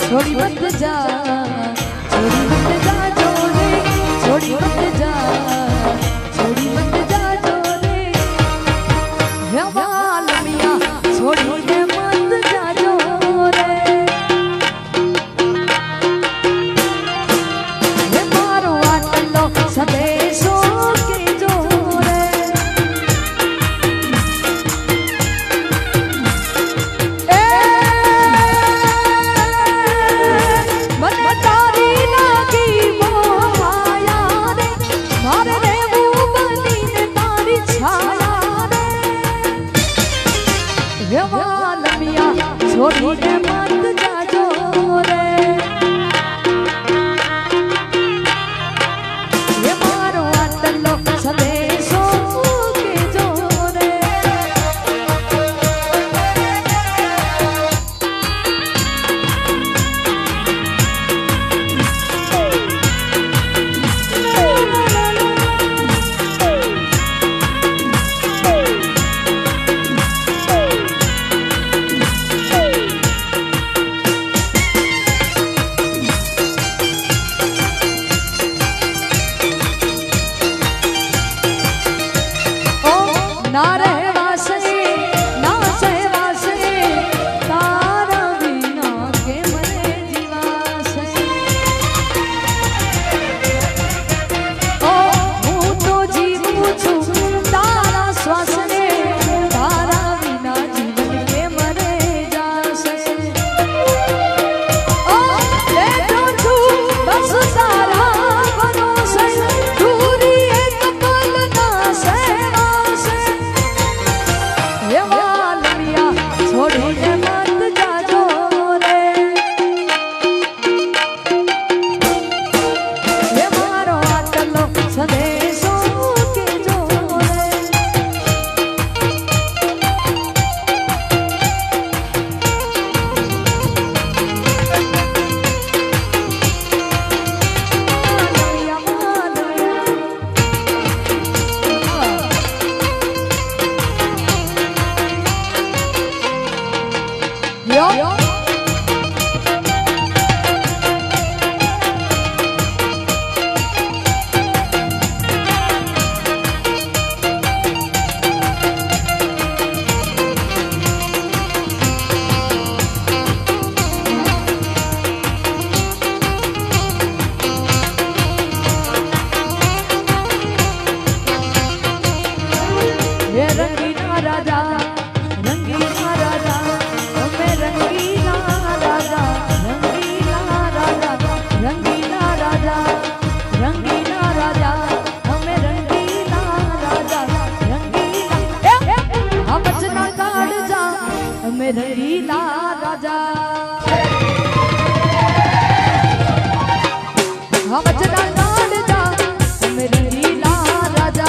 छोड़ी मत जा जोरे, छोड़ी मत जा जोरे, वाल मिया छोड़ी दे मत जा जोरे। ये मारो आटलो सदेशो के जोरे, छोड़ी दे मत जा जोरे, ये मारो आटलो सदेशो के जोरे। ना रहे वासे ना सहे वासे, तारा बिना के मरे जीवासे। ओ हूँ तो जीवू छू तारा श्वास ने, तारा बिना जीवन के मरे जासे। ओ लेटो छू बस तारा भरोसे, दूरी एक पल ना से छोड़ी दे मत जा जोरे, ये मारो आटलो सदेशो के जोरे। Yo. ये रंगीला राजा, रंगीला राजा, हमें रंगीला राजा, रंगीला राजा, रंगीला राजा, रंगीला राजा, हमें रंगीला राजा, रंगीला हम बचना काट जा, हमें रंगीला राजा, हम बचना काट जा, हमें रंगीला राजा।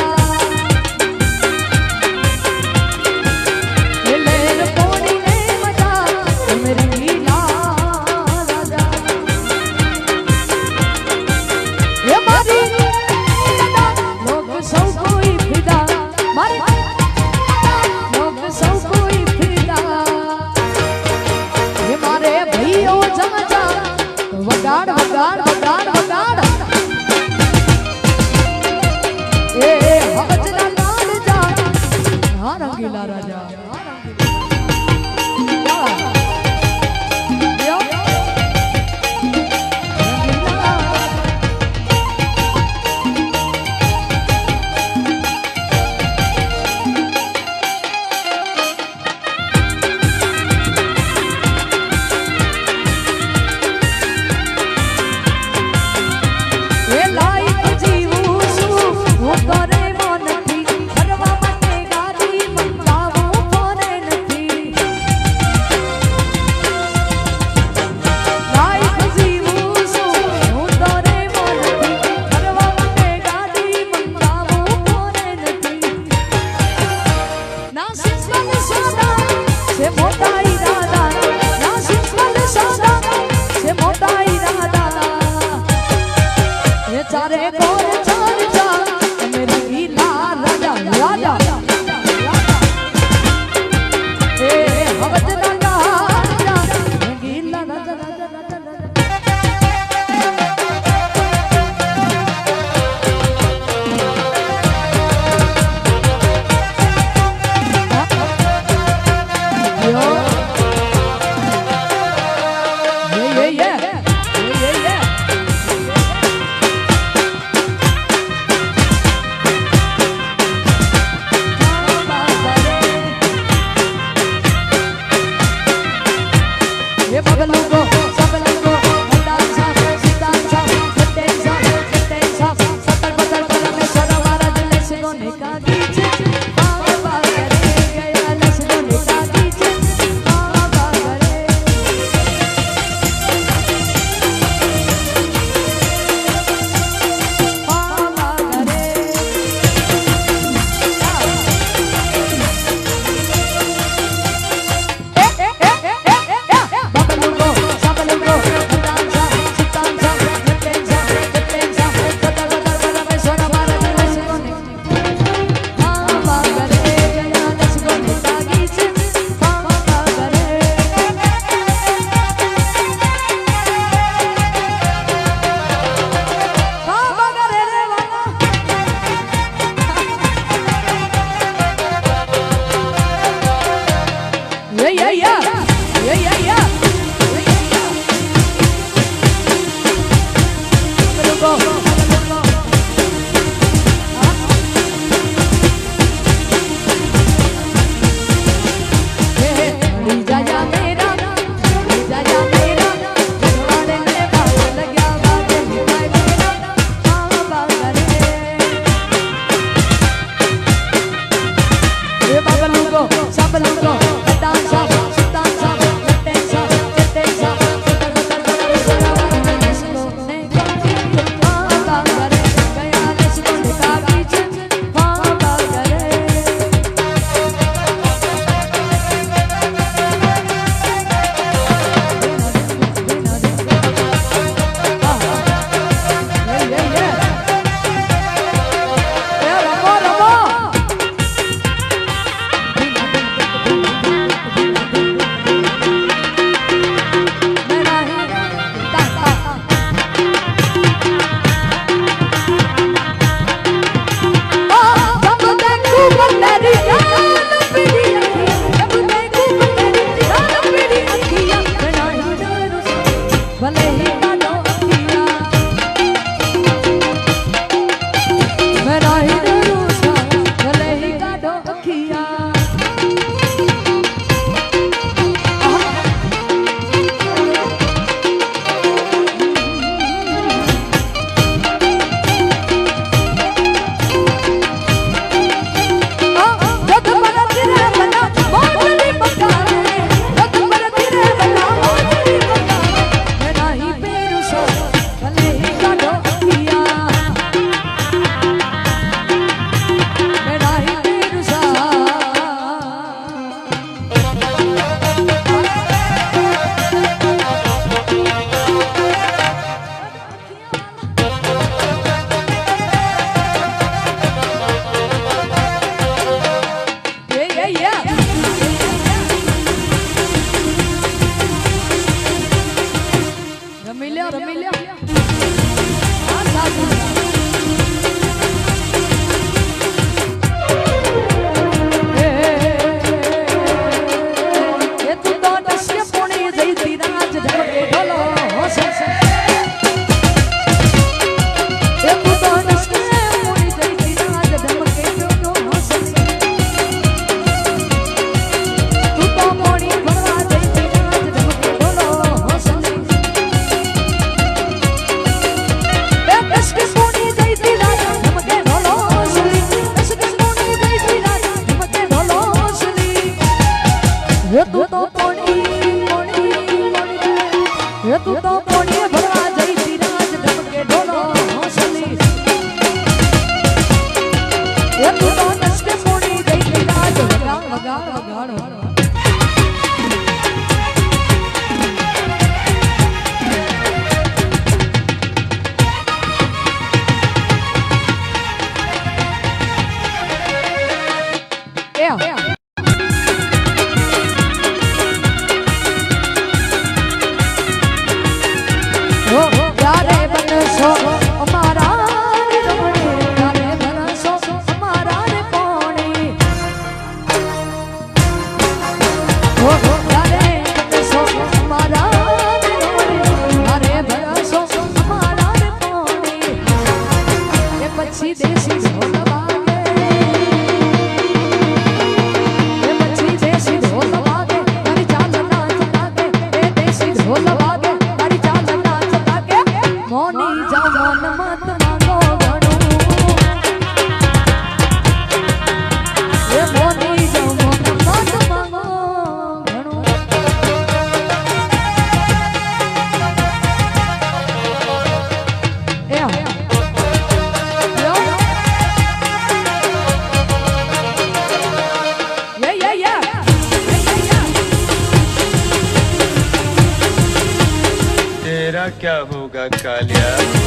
वगाड़ वगाड़ वगाड़ वगाड़, ए हम चला लाल जा, हाँ रंगीला राजा। क्या होगा कालिया?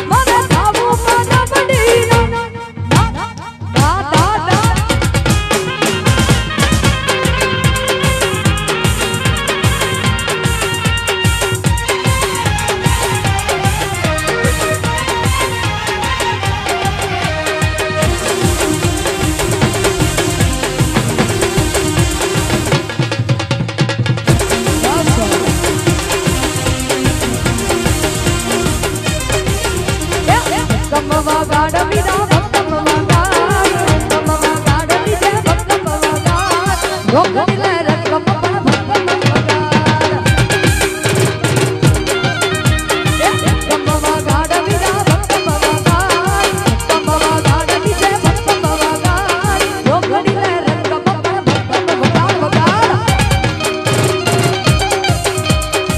Mother રોકડી લે રકમ પણ ભક્કમ વગાડ ભક્કમ વગાડ બીજા ભક્કમ વગાડ ભક્કમ વગાડ બીજે ભક્કમ વગાડ રોકડી લે રકમ પણ ભક્કમ વગાડ વગાડ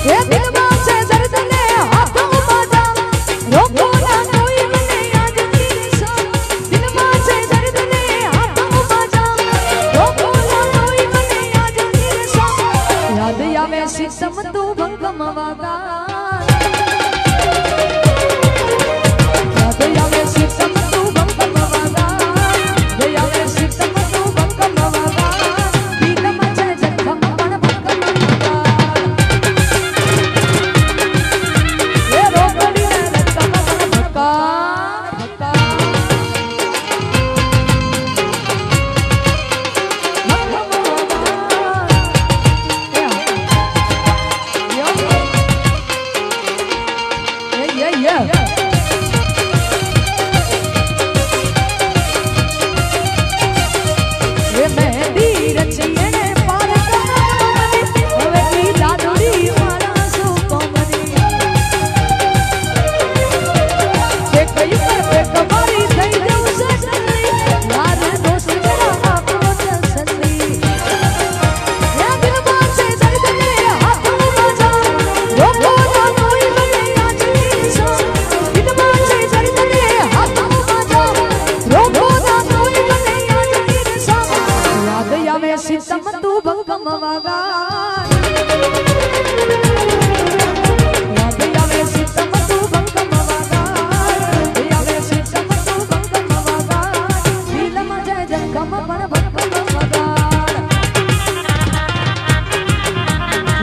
એ દિલમાં છે દર્દ ને હાથોમાં જામ રોકો ના કોઈ મને યાદ ની દિલમાં છે દર્દ ને હાથોમાં જામ રોકો ના કોઈ મને યાદ ની યાદ આવે સિસ્ટમ તું ભંગમ વગાડ યાદ આવે સિસ્ટમ તું ભંગમ વગાડ યાદ આવે સિસ્ટમ તું ભંગમ વગાડ દિલમાં છે જખમ પણ ભંગમ વગાડ એ રોકડી ને રકમ પણ ભગાડ સિસ્ટમ તું ભંગમ વગાડ યાદ આવે સિસ્ટમ તું ભંગમ વગાડ યાદ આવે સિસ્ટમ તું ભંગમ વગાડ દિલમાં જાય જખમ પણ ભંગમ વગાડ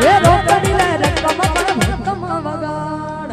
એ રોકડી લે રકમ પણ ભંગમ વગાડ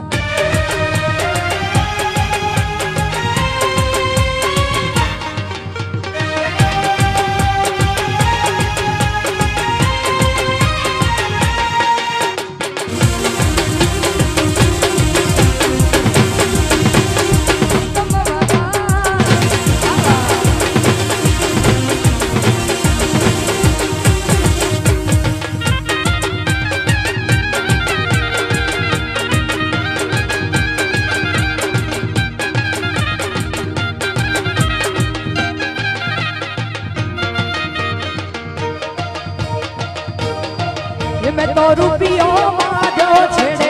મેં તો રૂપિયો માધો છેડે